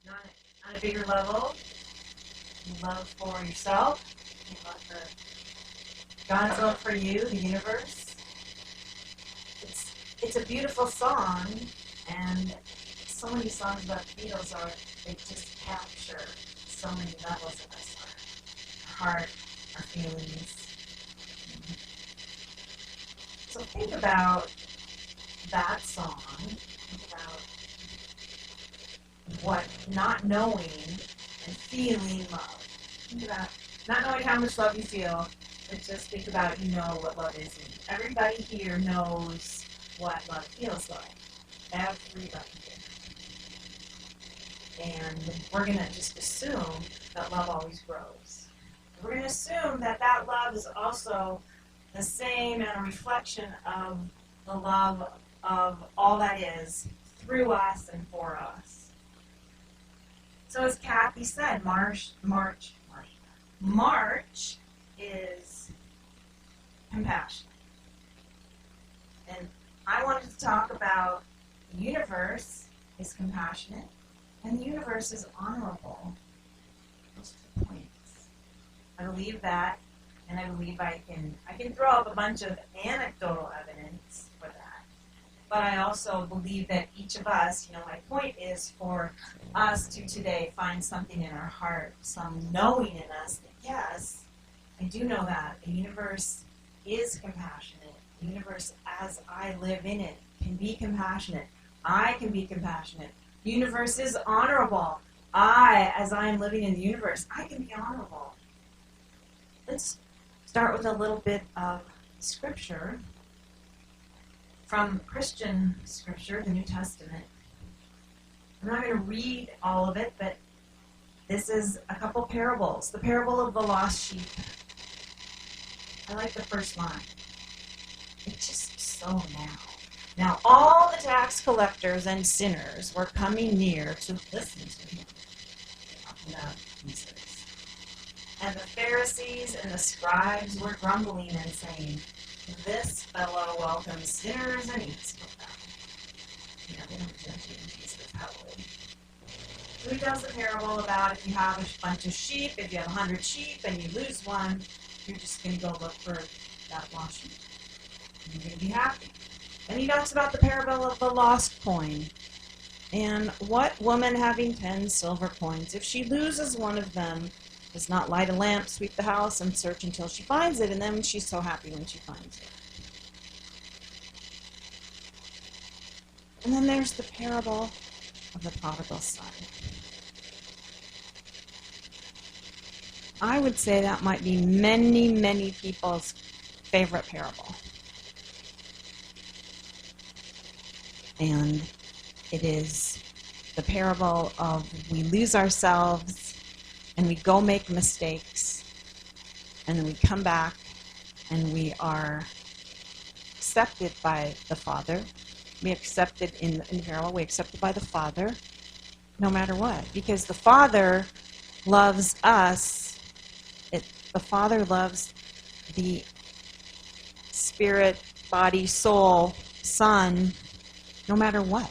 On a bigger level, love for yourself, love for God's love for you, the universe. It's a beautiful song, and so many songs about the Beatles they just capture so many levels of us, our heart, our feelings. So think about that song, think about what not knowing and feeling love. Think about not knowing how much love you feel, but just think about what love is. And everybody here knows what love feels like. Everybody here. And we're going to just assume that love always grows. We're going to assume that love is also the same and a reflection of the love of all that is through us and for us. So as Kathy said, March is compassion. And I wanted to talk about the universe is compassionate and the universe is honorable. Those 2 points. I believe that, and I believe I can throw up a bunch of anecdotal evidence for that. But I also believe that each of us, my point is for us to today find something in our heart, some knowing in us that yes, I do know that the universe is compassionate. The universe as I live in it can be compassionate. I can be compassionate. The universe is honorable. As I am living in the universe, I can be honorable. Let's start with a little bit of scripture from Christian scripture, the New Testament. I'm not going to read all of it, but this is a couple parables. The parable of the lost sheep. I like the first line. It's just so now. Now all the tax collectors and sinners were coming near to listen to him. Talking about Jesus. And the Pharisees and the scribes were grumbling and saying, "This fellow welcomes sinners and eats with them." They don't judge Jesus, probably. So he tells the parable about if you have a bunch of sheep, if you have 100 sheep and you lose one, you're just going to go look for that lost sheep. And you're going to be happy. And he talks about the parable of the lost coin. And what woman having 10 silver coins, if she loses one of them, does not light a lamp, sweep the house, and search until she finds it, and then she's so happy when she finds it. And then there's the parable of the prodigal son. I would say that might be many, many people's favorite parable. And it is the parable of we lose ourselves and we go make mistakes, and then we come back and we are accepted by the Father. We accepted in the parable, we accepted by the Father no matter what. Because the Father loves us. The Father loves the spirit, body, soul, Son, no matter what.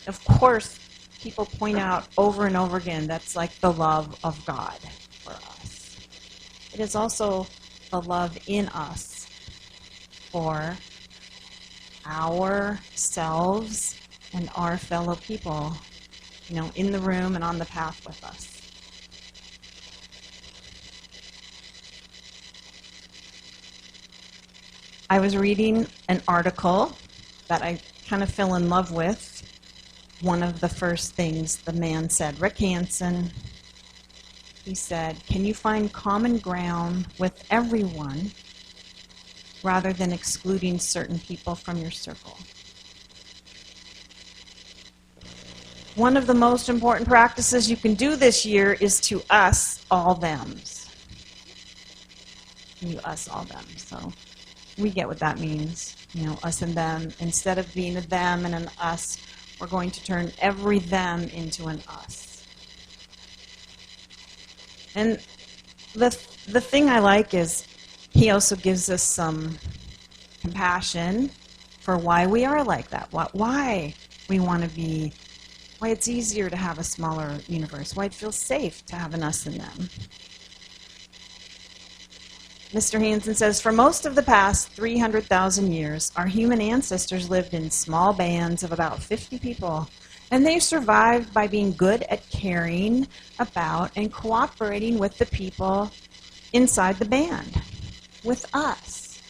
Of course, people point out over and over again that's like the love of God for us. It is also the love in us for ourselves and our fellow people, in the room and on the path with us. I was reading an article that I kind of fell in love with. One of the first things the man said, Rick Hansen, he said, "Can you find common ground with everyone rather than excluding certain people from your circle?" One of the most important practices you can do this year is to us all thems. You us all them. So we get what that means, us and them. Instead of being a them and an us, we're going to turn every them into an us. And the thing I like is he also gives us some compassion for why we are like that, why we want to be why it's easier to have a smaller universe, why it feels safe to have an us and them. Mr. Hansen says, for most of the past 300,000 years, our human ancestors lived in small bands of about 50 people, and they survived by being good at caring about and cooperating with the people inside the band, with us,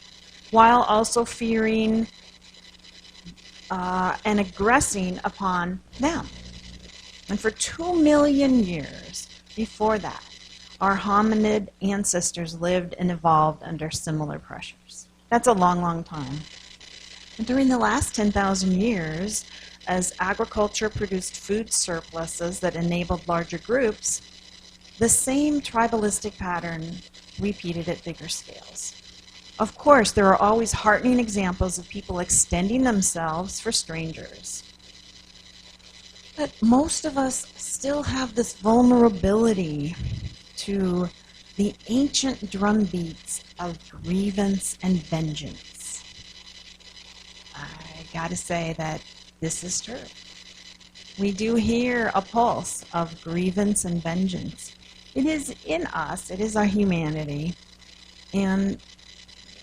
while also fearing and aggressing upon them. And for 2 million years before that, our hominid ancestors lived and evolved under similar pressures. That's a long, long time. And during the last 10,000 years, as agriculture produced food surpluses that enabled larger groups, the same tribalistic pattern repeated at bigger scales. Of course, there are always heartening examples of people extending themselves for strangers. But most of us still have this vulnerability to the ancient drumbeats of grievance and vengeance. I gotta say that this is true. We do hear a pulse of grievance and vengeance. It is in us, it is our humanity. And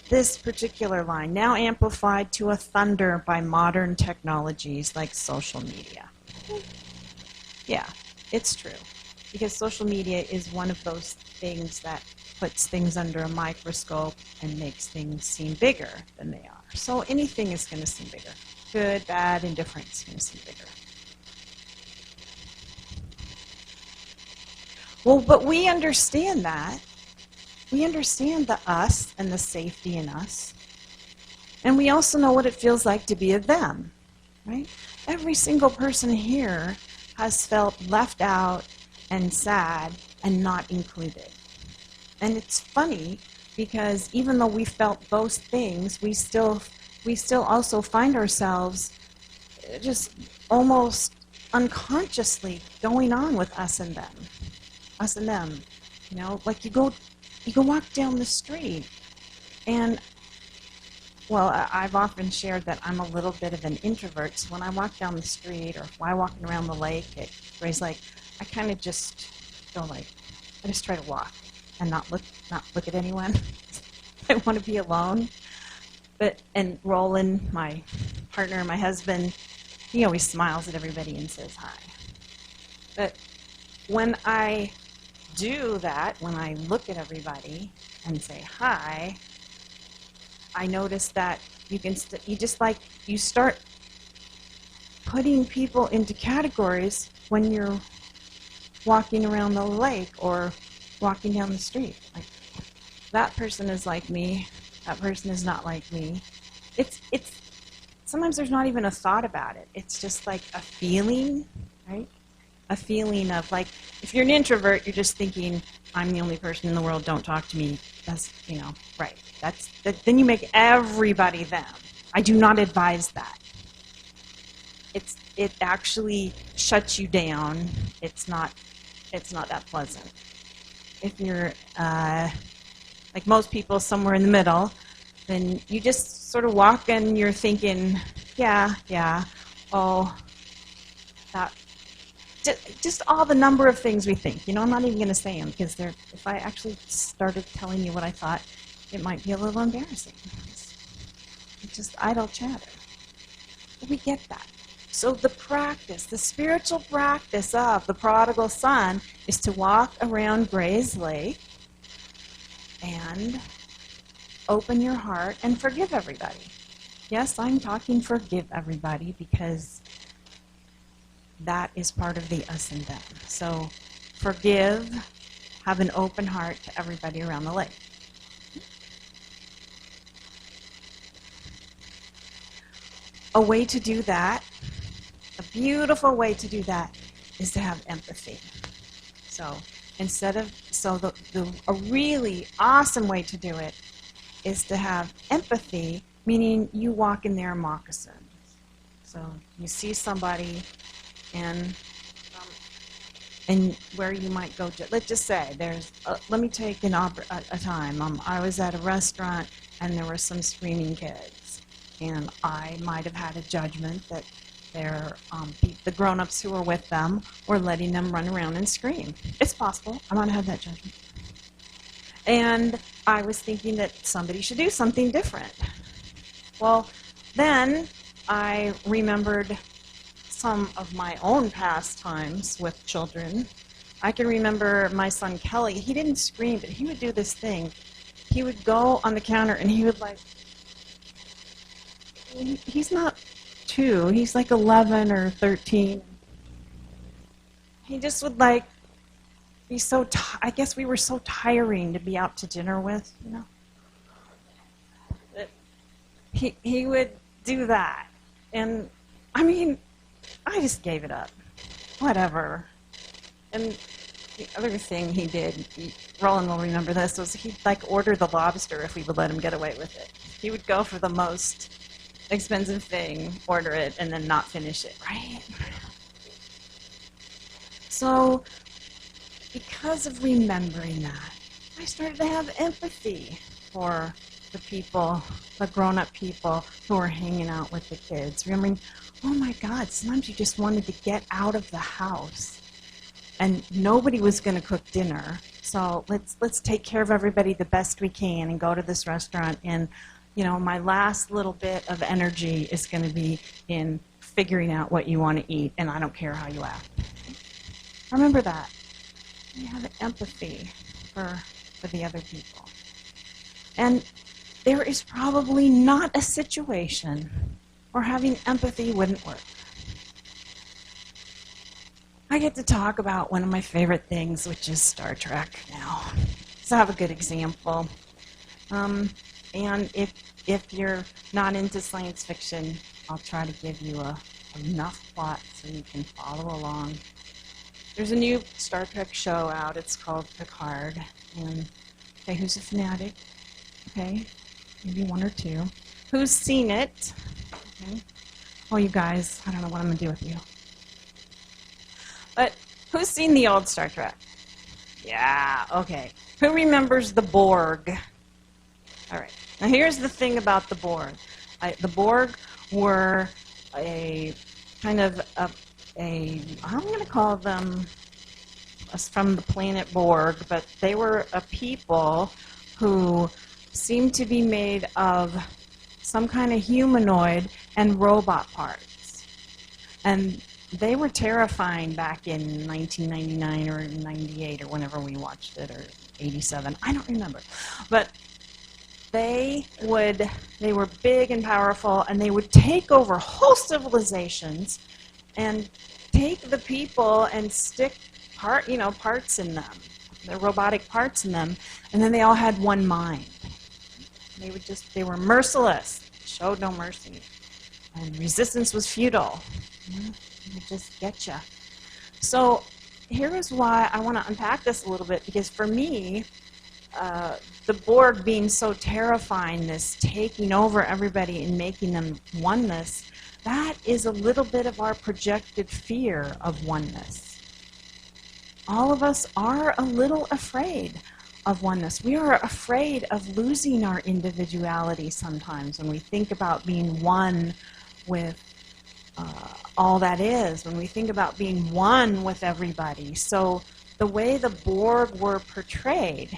this particular line, now amplified to a thunder by modern technologies like social media. Yeah, it's true. Because social media is one of those things that puts things under a microscope and makes things seem bigger than they are. So anything is going to seem bigger. Good, bad, indifferent is going to seem bigger. Well, but we understand that. We understand the us and the safety in us. And we also know what it feels like to be a them, right? Every single person here has felt left out and sad and not included. And it's funny because even though we felt those things, we still also find ourselves just almost unconsciously going on with us and them. Us and them. You know, like you go walk down the street and I've often shared that I'm a little bit of an introvert, so when I walk down the street or while walking around the lake, it's like I kind of just go like, I just try to walk and not look at anyone. I want to be alone. And Roland, my partner, my husband, he always smiles at everybody and says hi. But when I do that, when I look at everybody and say hi, I notice that you start putting people into categories when you're walking around the lake or walking down the street. Like, that person is like me, that person is not like me. It's sometimes there's not even a thought about it. It's just like a feeling, right? A feeling of like, if you're an introvert, you're just thinking, I'm the only person in the world, don't talk to me. That's, right. Then you make everybody them. I do not advise that. It actually shuts you down. It's not that pleasant. If you're like most people, somewhere in the middle, then you just sort of walk and you're thinking, yeah, oh, that. Just all the number of things we think. I'm not even going to say them because if I actually started telling you what I thought, it might be a little embarrassing. It's just idle chatter. But we get that. So the spiritual practice of the prodigal son is to walk around Gray's Lake and open your heart and forgive everybody. Yes, I'm talking forgive everybody because that is part of the us and them. So forgive, have an open heart to everybody around the lake. A way to do that, a beautiful way to do that, is to have empathy. So a really awesome way to do it is to have empathy, meaning you walk in their moccasins. So you see somebody and where you might go to, let's just say let me take a time. I was at a restaurant and there were some screaming kids, and I might have had a judgment that the grown-ups who were with them were letting them run around and scream. It's possible. I'm not have that judgment. And I was thinking that somebody should do something different. Well, then I remembered some of my own pastimes with children. I can remember my son Kelly. He didn't scream, but he would do this thing. He would go on the counter and he would he's not 2, he's like 11 or 13. He just would be so, I guess we were so tiring to be out to dinner with, you know. He would do that. And I mean, I just gave it up. Whatever. And the other thing he did, Roland will remember this, was he'd order the lobster if we would let him get away with it. He would go for the most expensive thing, order it, and then not finish it, right? So, because of remembering that, I started to have empathy for the people, the grown-up people who were hanging out with the kids. Remembering, oh my God, sometimes you just wanted to get out of the house. And nobody was going to cook dinner, so let's take care of everybody the best we can and go to this restaurant. And, you know, my last little bit of energy is going to be in figuring out what you want to eat, and I don't care how you act. Remember that. You have empathy for the other people. And there is probably not a situation where having empathy wouldn't work. I get to talk about one of my favorite things, which is Star Trek now. So I have a good example. And if you're not into science fiction, I'll try to give you enough plot so you can follow along. There's a new Star Trek show out. It's called Picard. And okay, who's a fanatic? Okay, maybe 1 or 2. Who's seen it? Okay. Oh, you guys, I don't know what I'm going to do with you. But who's seen the old Star Trek? Yeah, okay. Who remembers the Borg? All right. Now here's the thing about the Borg. The Borg were a kind of I'm going to call them from the planet Borg, but they were a people who seemed to be made of some kind of humanoid and robot parts. And they were terrifying back in 1999 or 98 or whenever we watched it, or 87. I don't remember. But they were big and powerful, and they would take over whole civilizations and take the people and stick parts in them, the robotic parts in them, and then they all had one mind. They were merciless, showed no mercy, and resistance was futile. They would just get you. So here is why I want to unpack this a little bit, because for me, the Borg being so terrifying, this taking over everybody and making them oneness, that is a little bit of our projected fear of oneness. All of us are a little afraid of oneness. We are afraid of losing our individuality sometimes when we think about being one with all that is, when we think about being one with everybody. So the way the Borg were portrayed,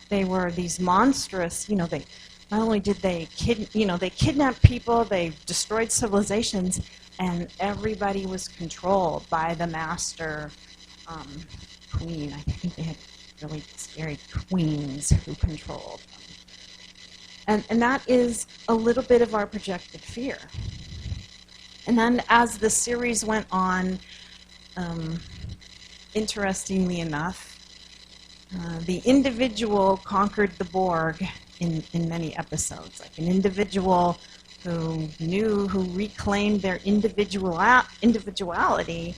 they were these monstrous, they not only did they kidnapped people, they destroyed civilizations, and everybody was controlled by the master queen. I think they had really scary queens who controlled them. And that is a little bit of our projected fear. And then as the series went on, interestingly enough, the individual conquered the Borg in many episodes. Like an individual who reclaimed their individuality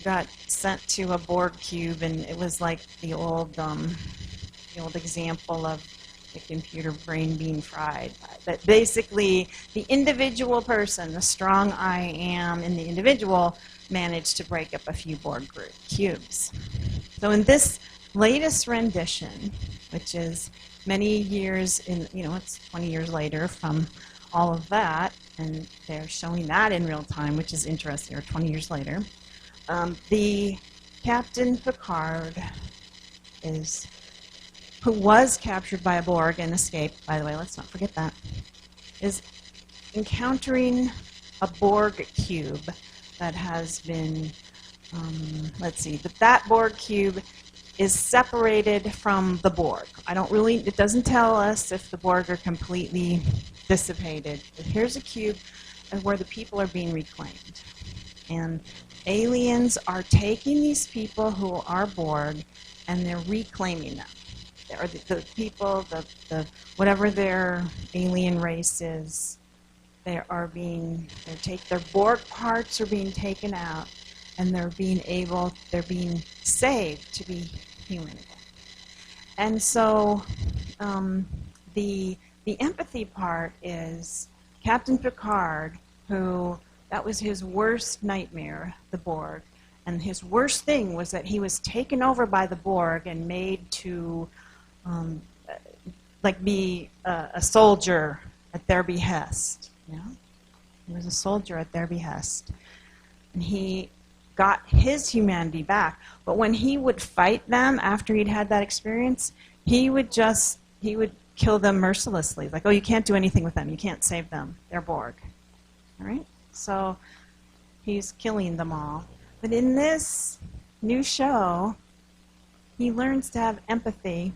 got sent to a Borg cube, and it was like the old example of the computer brain being fried. That basically the individual person, the strong I am in the individual, managed to break up a few Borg cubes. So in this latest rendition, which is many years it's 20 years later from all of that, and they're showing that in real time, which is interesting, or 20 years later. The Captain Picard who was captured by a Borg and escaped, by the way, let's not forget that, is encountering a Borg cube that has been, that Borg cube is separated from the Borg. It doesn't tell us if the Borg are completely dissipated. But here's a cube where the people are being reclaimed. And aliens are taking these people who are Borg and they're reclaiming them. Or the people, whatever their alien race is, their Borg parts are being taken out, and they're being saved to be human again. And so the empathy part is Captain Picard, that was his worst nightmare, the Borg. And his worst thing was that he was taken over by the Borg and made to be a soldier at their behest. You know? He was a soldier at their behest. And he got his humanity back. But when he would fight them after he'd had that experience, he would kill them mercilessly. Like, oh, you can't do anything with them. You can't save them. They're Borg. All right? So he's killing them all. But in this new show, he learns to have empathy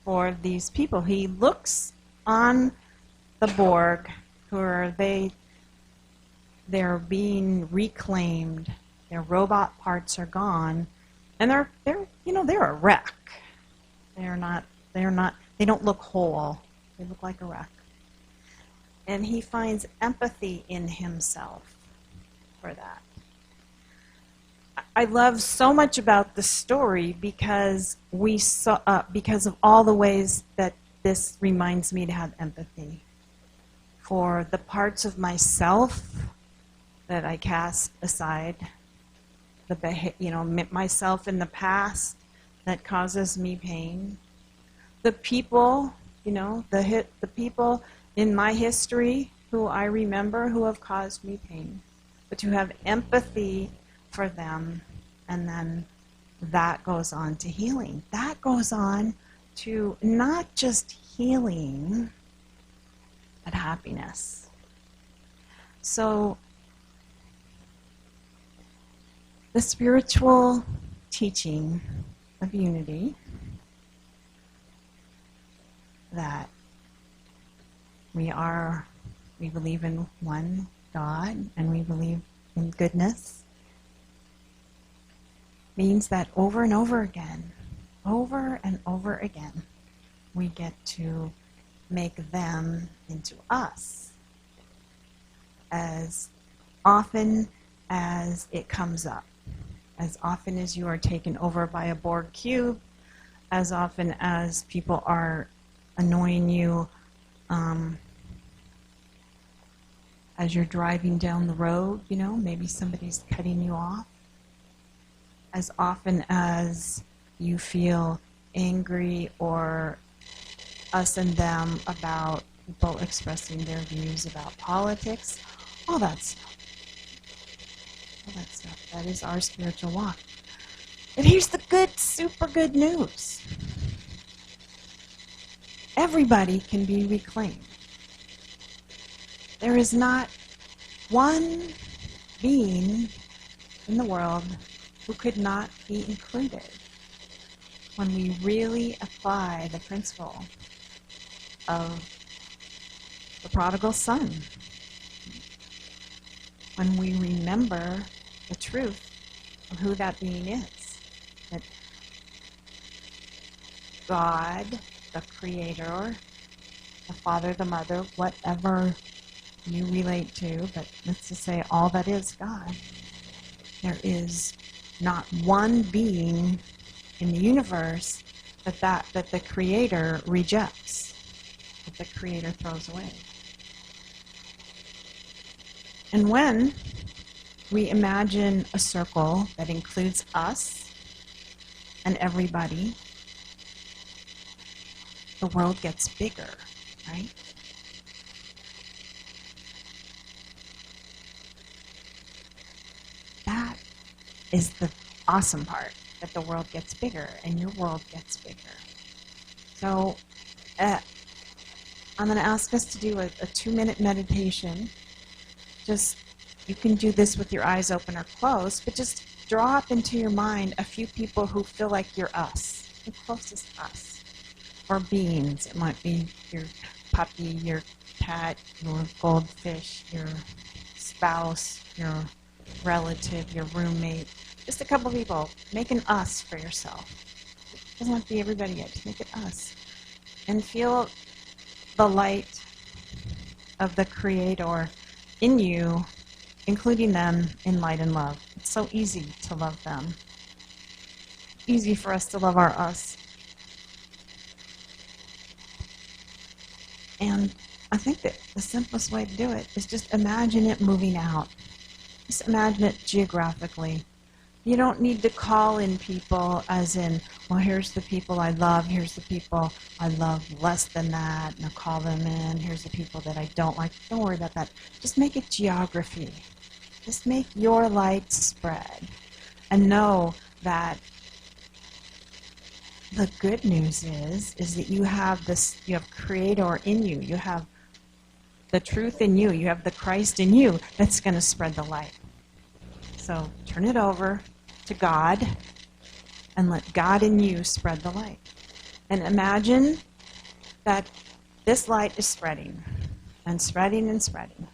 for these people. He looks on the Borg, they're being reclaimed. Their robot parts are gone, and they're a wreck. They don't look whole. They look like a wreck. And he finds empathy in himself for that. I love so much about the story because because of all the ways that this reminds me to have empathy for the parts of myself that I cast aside, myself in the past that causes me pain, the people, the people in my history who I remember who have caused me pain, but to have empathy for them, and then that goes on to healing. That goes on to not just healing, but happiness. So the spiritual teaching of unity, that we believe in one God and we believe in goodness, means that over and over again, we get to make them into us as often as it comes up. As often as you are taken over by a Borg cube, as often as people are annoying you as you're driving down the road, maybe somebody's cutting you off. As often as you feel angry or us and them about people expressing their views about politics, all that stuff. That is our spiritual walk. But here's the super good news. Everybody can be reclaimed. There is not one being in the world who could not be included when we really apply the principle of the prodigal son. When we remember the truth of who that being is. That God, the Creator, the Father, the Mother, whatever you relate to, but let's just say all that is God. There is not one being in the universe that the Creator rejects, that the Creator throws away. And when we imagine a circle that includes us and everybody, the world gets bigger, right? is the awesome part, that the world gets bigger and your world gets bigger. So I'm going to ask us to do a 2-minute meditation. Just, you can do this with your eyes open or closed, but just draw up into your mind a few people who feel like you're us, the closest us, or beings. It might be your puppy, your cat, your goldfish, your spouse, your relative, your roommate. Just a couple people. Make an us for yourself. It doesn't have to be everybody yet. Just make it us. And feel the light of the Creator in you, including them in light and love. It's so easy to love them. Easy for us to love our us. And I think that the simplest way to do it is just imagine it moving out. Just imagine it geographically. You don't need to call in people as in, well, here's the people I love, here's the people I love less than that, and I'll call them in. Here's the people that I don't like. Don't worry about that. Just make it geography. Just make your light spread. And know that the good news is that you have this, you have Creator in you. You have the truth in you. You have the Christ in you that's going to spread the light. So turn it over to God and let God in you spread the light. And imagine that this light is spreading and spreading and spreading.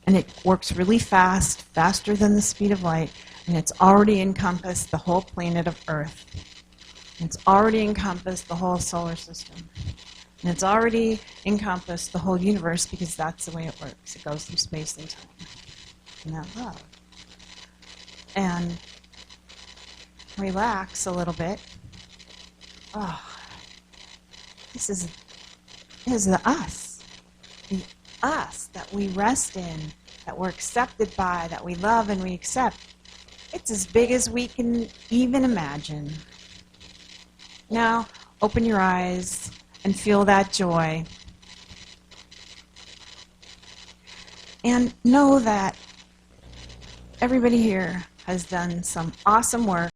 And it works really fast, faster than the speed of light, and it's already encompassed the whole planet of Earth. It's already encompassed the whole solar system. And it's already encompassed the whole universe, because that's the way it works. It goes through space and time. And that love. And relax a little bit. Oh, this is the us. The us that we rest in, that we're accepted by, that we love and we accept. It's as big as we can even imagine. Now, open your eyes and feel that joy. And know that everybody here has done some awesome work